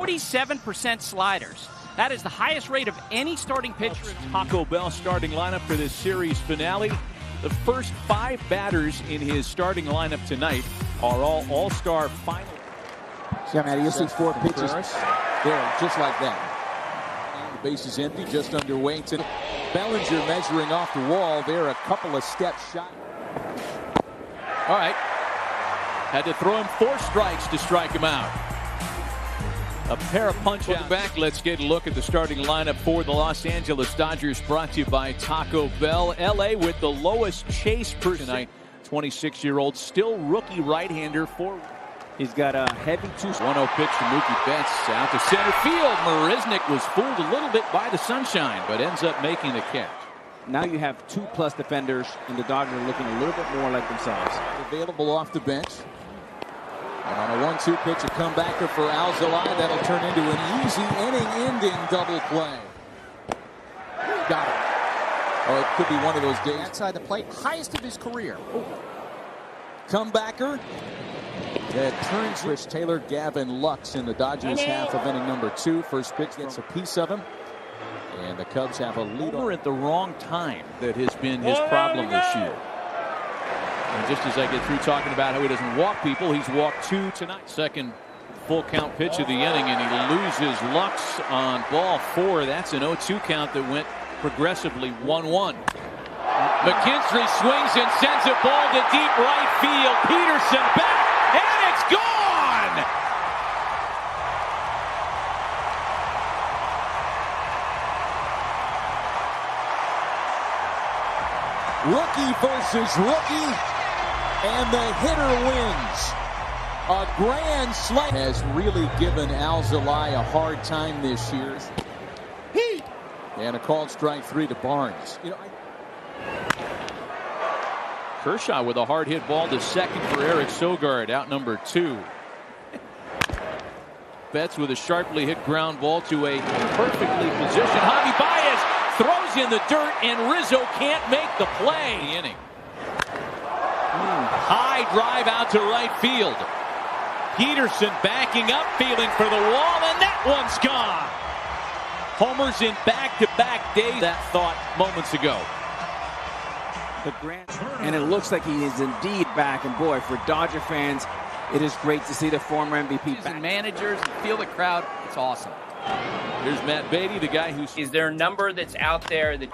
47% sliders. That is the highest rate of any starting pitcher. Taco Bell starting lineup for this series finale. The first 5 batters in his starting lineup tonight are all All-Star final. Yeah, man, you'll see 4 pitches there, just like that. The base is empty, just underway. Bellinger measuring off the wall. They're a couple of steps shy. All right. Had to throw him 4 strikes to strike him out. A pair of punch-outs back. Let's get a look at the starting lineup for the Los Angeles Dodgers, brought to you by Taco Bell. LA with the lowest chase per tonight. 26-year-old, still rookie right-hander for. He's got a heavy 1-0 pitch to Mookie Betts out to center field. Marisnick was fooled a little bit by the sunshine, but ends up making the catch. Now you have 2+ defenders, and the Dodgers are looking a little bit more like themselves. Available off the bench. And on a 1-2 pitch, a comebacker for Alzolay. That'll turn into an easy inning-ending double play. Got it. Oh, it could be one of those days. Outside the plate, highest of his career. Comebacker. That turns Chris Taylor, Gavin Lux in the Dodgers half of inning number 2. First pitch gets a piece of him. And the Cubs have a lead at the wrong time. That has been his problem this year. And just as I get through talking about how he doesn't walk people, he's walked 2 tonight. Second full count pitch of the inning, and he loses Lux on ball 4. That's an 0-2 count that went progressively 1-1. McKinstry swings and sends a ball to deep right field. Peterson back, and it's gone! Rookie versus rookie, and the hitter wins. A grand slam has really given Alzolay a hard time this year. And a called strike 3 to Barnes. Kershaw with a hard hit ball to second for Eric Sogard, out number 2. Betts with a sharply hit ground ball to a perfectly positioned Javi Baez. Throws in the dirt, and Rizzo can't make the play. Inning. High drive out to right field. Peterson backing up, feeling for the wall, and that one's gone. Homers in back-to-back days. That thought moments ago. And it looks like he is indeed back. And boy, for Dodger fans, it is great to see the former MVP back. And managers and feel the crowd. It's awesome. Here's Matt Beatty, the guy who's. Is there a number that's out there that?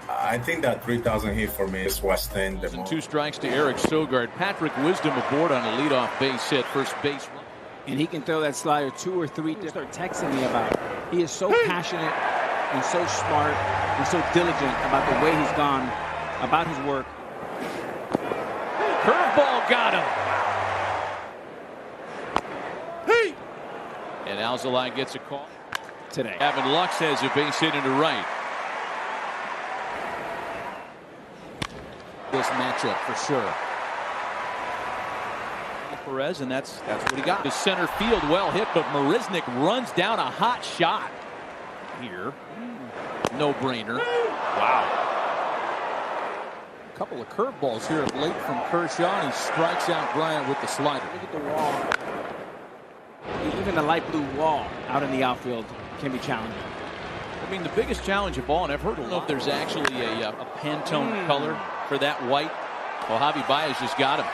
I think that 3,000 hit for me is what's staying the most. 2 strikes to Eric Sogard. Patrick Wisdom aboard on a leadoff base hit, first base. And he can throw that slider 2 or 3. Start texting me about it. He is so passionate and so smart and so diligent about the way he's gone about his work. Curveball got him. And Alzolay gets a call today. Gavin Lux has a base hit into right. This matchup for sure. Perez, and that's what he got. To center field, well hit, but Marisnick runs down a hot shot here. No brainer. Wow. A couple of curveballs here of late from Kershaw, and he strikes out Bryant with the slider. Look at the wall. Even the light blue wall out in the outfield can be challenging. I mean, the biggest challenge of all, and I've heard, I don't know if there's actually a Pantone color for that white. Well, Javi Baez just got him.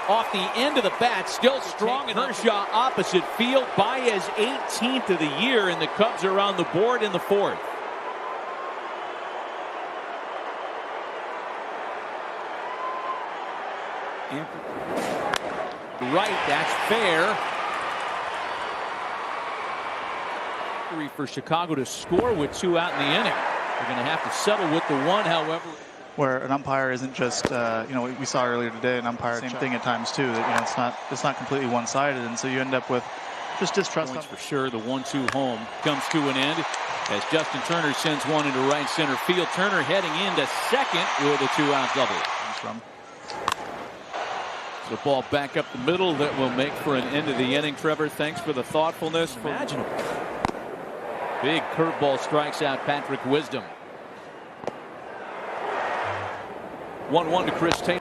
Off the end of the bat, still strong, and Kershaw opposite field. Baez 18th of the year, and the Cubs are on the board in the 4th. Right, that's fair. For Chicago to score with 2 out in the inning. They're going to have to settle with the 1, however. Where an umpire isn't just, we saw earlier today, an umpire, same thing at times too, that, it's not completely one-sided, and so you end up with just distrust. For sure, the 1-2 home comes to an end as Justin Turner sends one into right center field. Turner heading into second with a 2-out double. The ball back up the middle that will make for an end of the inning. Trevor, thanks for the thoughtfulness. Imaginable. Big curveball strikes out Patrick Wisdom. 1-1 to Chris Taylor.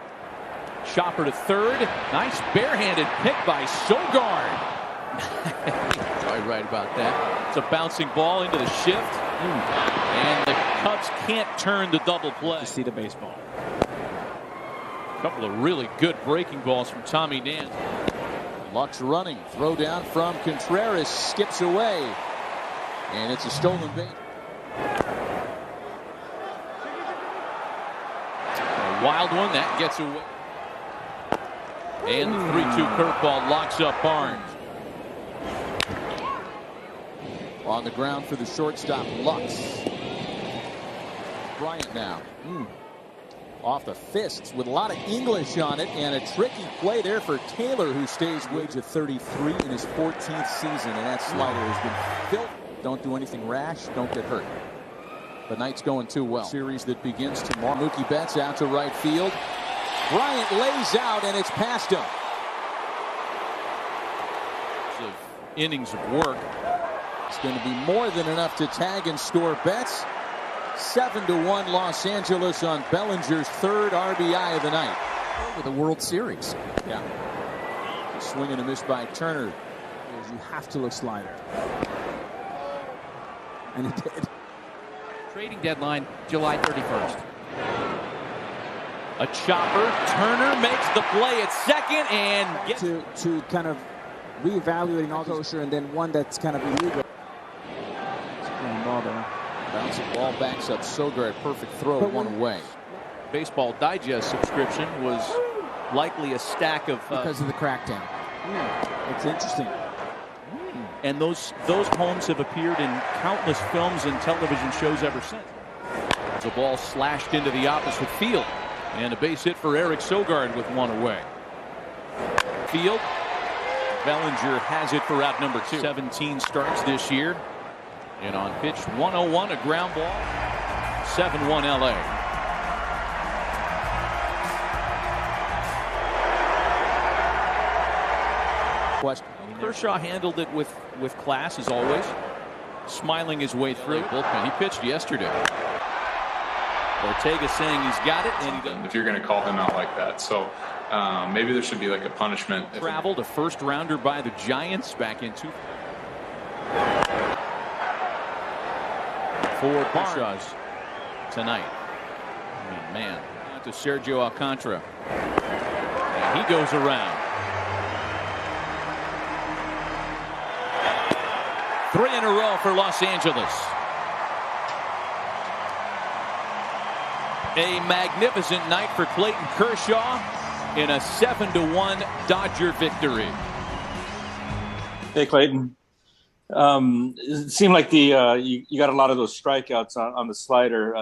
Chopper to third. Nice barehanded pick by Sogard. Right about that. It's a bouncing ball into the shift. And the Cubs can't turn the double play. To see the baseball. A couple of really good breaking balls from Tommy Dan. Lux running. Throw down from Contreras. Skips away. And it's a stolen base. A wild one that gets away. And the 3-2 curveball locks up Barnes. On the ground for the shortstop, Lux. Bryant now. Off the fists with a lot of English on it, and a tricky play there for Taylor, who stays wage at 33 in his 14th season, and that slider has been filled. Don't do anything rash, don't get hurt. The night's going too well. Series that begins tomorrow. Mookie Betts out to right field. Bryant lays out, and it's past him. Of innings of work. It's going to be more than enough to tag and score Betts. 7-1 Los Angeles on Bellinger's third RBI of the night. With the World Series. Yeah. A swing and a miss by Turner. You have to look slider. And he did. Trading deadline, July 31st. A chopper. Turner makes the play at second and gets to kind of reevaluating all kosher, and then one that's kind of illegal. Ball there. Bouncing ball backs up Sogard. Perfect throw, one away. Baseball Digest subscription was likely a stack of because of the crackdown. It's interesting. And those homes have appeared in countless films and television shows ever since. The ball slashed into the opposite field, and a base hit for Eric Sogard with one away. Field. Bellinger has it for out number 2. 17 starts this year. And on pitch 101, a ground ball. 7-1 LA. Kershaw handled it with class as always, smiling his way through. Bullpen. He pitched yesterday. Ortega saying he's got it, and he doesn't. If you're going to call him out like that, so maybe there should be like a punishment. Traveled a first rounder by the Giants back in 2. For Barnes tonight. And man, to Sergio Alcantara. And he goes around. 3 in a row for Los Angeles. A magnificent night for Clayton Kershaw in a 7-1 Dodger victory. Hey, Clayton. It seemed like you got a lot of those strikeouts on the slider.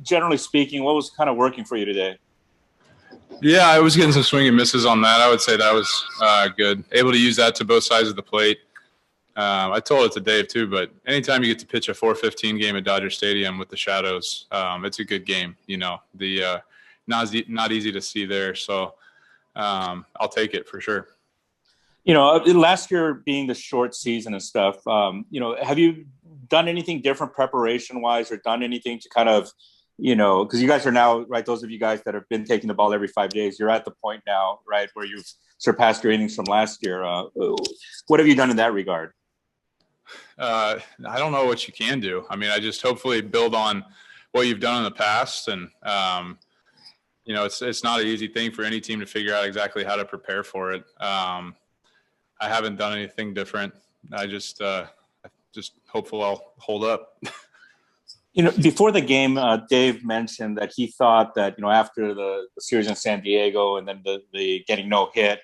Generally speaking, what was kind of working for you today? Yeah, I was getting some swing and misses on that. I would say that was good. Able to use that to both sides of the plate. I told it to Dave too, but anytime you get to pitch a 4:15 game at Dodger Stadium with the shadows, it's a good game. You know, the not easy to see there. So I'll take it for sure. You know, last year being the short season and stuff, you know, have you done anything different preparation-wise or done anything to kind of, you know, because you guys are now, right, those of you guys that have been taking the ball every 5 days, you're at the point now, right, where you've surpassed your innings from last year. What have you done in that regard? I don't know what you can do. I mean, I just hopefully build on what you've done in the past. And, you know, it's not an easy thing for any team to figure out exactly how to prepare for it. I haven't done anything different. I just hopeful I'll hold up. You know, before the game, Dave mentioned that he thought that, you know, after the series in San Diego and then the getting no hit,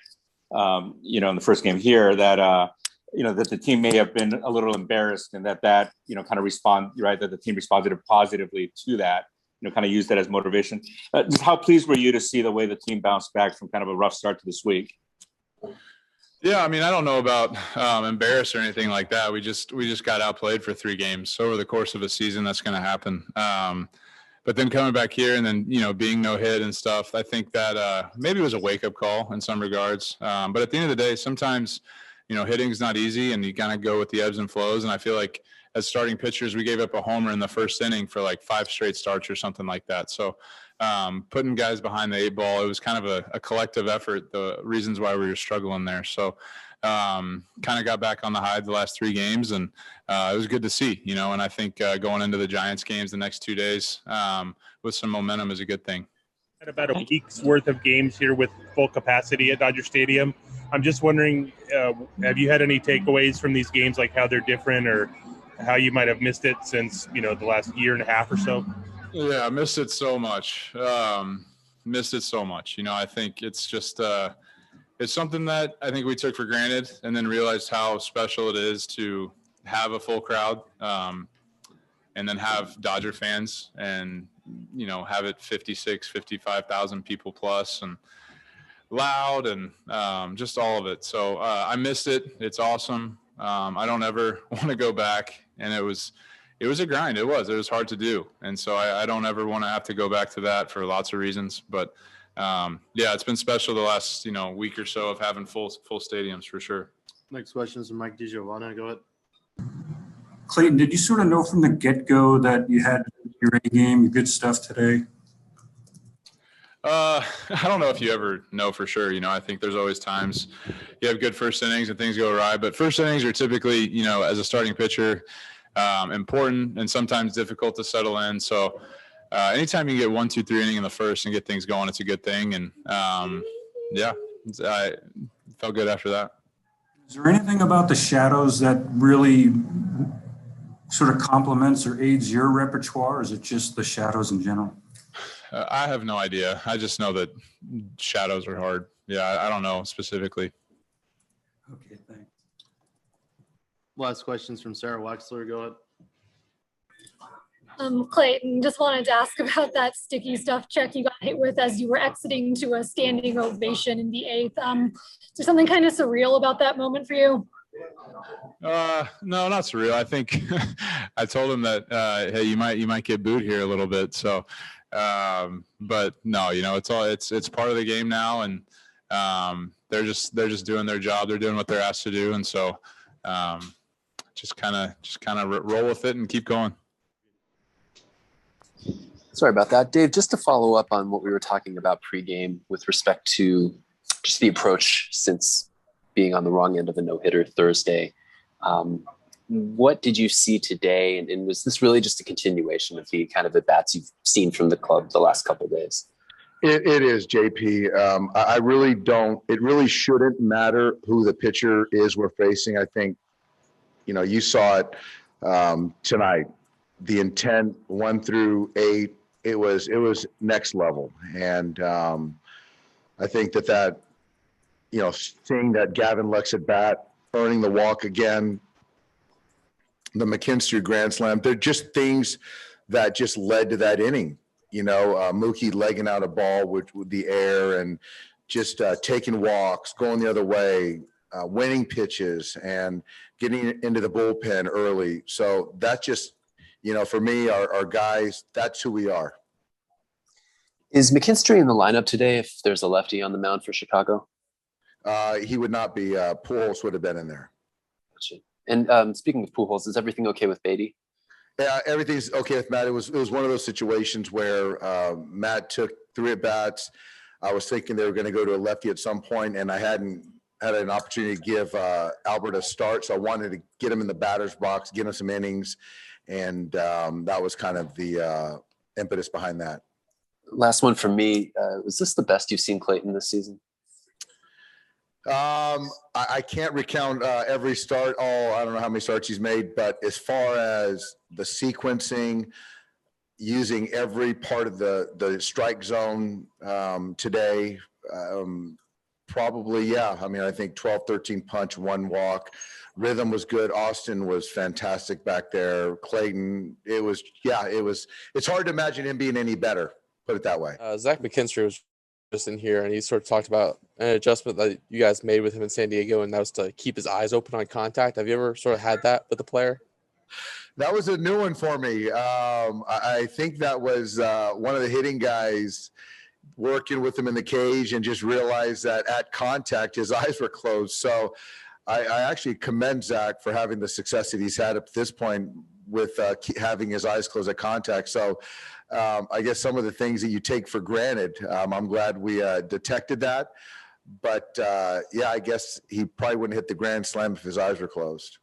you know, in the first game here, that, you know, that the team may have been a little embarrassed and that, you know, kind of that the team responded positively to that, you know, kind of used that as motivation. Just how pleased were you to see the way the team bounced back from kind of a rough start to this week? Yeah, I mean, I don't know about embarrassed or anything like that. We just got outplayed for 3 games. So over the course of a season, that's going to happen. But then coming back here and then, you know, being no hit and stuff, I think that maybe it was a wake-up call in some regards. But at the end of the day, sometimes, you know, hitting's not easy and you kind of go with the ebbs and flows. And I feel like as starting pitchers, we gave up a homer in the first inning for like 5 straight starts or something like that. So putting guys behind the 8 ball, it was kind of a collective effort, the reasons why we were struggling there. So kind of got back on the high the last 3 games, and it was good to see, and I think going into the Giants games the next 2 days with some momentum is a good thing. Had about a week's worth of games here with full capacity at Dodger Stadium. I'm just wondering, have you had any takeaways from these games, like how they're different or how you might have missed it since, the last year and a half or so? Yeah, I missed it so much. I think it's just it's something that I think we took for granted and then realized how special it is to have a full crowd and then have Dodger fans and, have it 56, 55,000 people plus and loud and just all of it. So I missed it. It's awesome. I don't ever want to go back. And it was a grind. It was hard to do. And so I don't ever want to have to go back to that for lots of reasons. But it's been special the last, week or so of having full stadiums for sure. Next question is from Mike DiGiovanna. Go ahead. Clayton, did you sort of know from the get-go that you had your A game, your good stuff today? I don't know if you ever know for sure. I think there's always times you have good first innings and things go awry, but first innings are typically, as a starting pitcher, important and sometimes difficult to settle in. So anytime you get 1, 2, 3 inning in the first and get things going, it's a good thing. And I felt good after that. Is there anything about the shadows that really sort of complements or aids your repertoire? Or is it just the shadows in general? I have no idea. I just know that shadows are hard. Yeah, I don't know specifically. Okay, thanks. Last questions from Sarah Wexler. Go ahead. Clayton, just wanted to ask about that sticky stuff check you got hit with as you were exiting to a standing ovation in the 8th. Is there something kind of surreal about that moment for you? No, not surreal. I think I told him that, hey, you might get booed here a little bit. So, but no, it's part of the game now, and they're just doing their job. They're doing what they're asked to do, and so just kind of roll with it and keep going. Sorry about that, Dave. Just to follow up on what we were talking about pregame with respect to just the approach since being on the wrong end of a no-hitter Thursday. What did you see today? And was this really just a continuation of the kind of at-bats you've seen from the club the last couple of days? It is, JP. I really don't. It really shouldn't matter who the pitcher is we're facing. I think, you saw it tonight. The intent 1 through 8, it was next level. And I think that seeing that Gavin Lux at bat, earning the walk again, the McKinstry grand slam, they're just things that just led to that inning. Mookie legging out a ball with the air and just taking walks, going the other way, winning pitches and getting into the bullpen early. So that just, for me, our guys, that's who we are. Is McKinstry in the lineup today if there's a lefty on the mound for Chicago? He would not be. Pujols would have been in there. Gotcha. And speaking of Pujols, is everything okay with Beatty? Yeah, everything's okay with Matt. It was one of those situations where Matt took 3 at-bats. I was thinking they were going to go to a lefty at some point, and I hadn't had an opportunity to give Albert a start, so I wanted to get him in the batter's box, get him some innings, and that was kind of the impetus behind that. Last one from me. Was this the best you've seen Clayton this season? I can't recount every start. I don't know how many starts he's made, but as far as the sequencing, using every part of the strike zone today, probably, yeah. I mean, I think 12, 13 punch, 1 walk. Rhythm was good. Austin was fantastic back there. Clayton, it's hard to imagine him being any better, put it that way. Zach McKinstry was just in here, and he sort of talked about an adjustment that you guys made with him in San Diego, and that was to keep his eyes open on contact. Have you ever sort of had that with a player? That was a new one for me. I think that was one of the hitting guys working with him in the cage and just realized that at contact, his eyes were closed. So I actually commend Zach for having the success that he's had up to this point with having his eyes closed at contact. So I guess some of the things that you take for granted, I'm glad we detected that. But yeah, I guess he probably wouldn't hit the grand slam if his eyes were closed.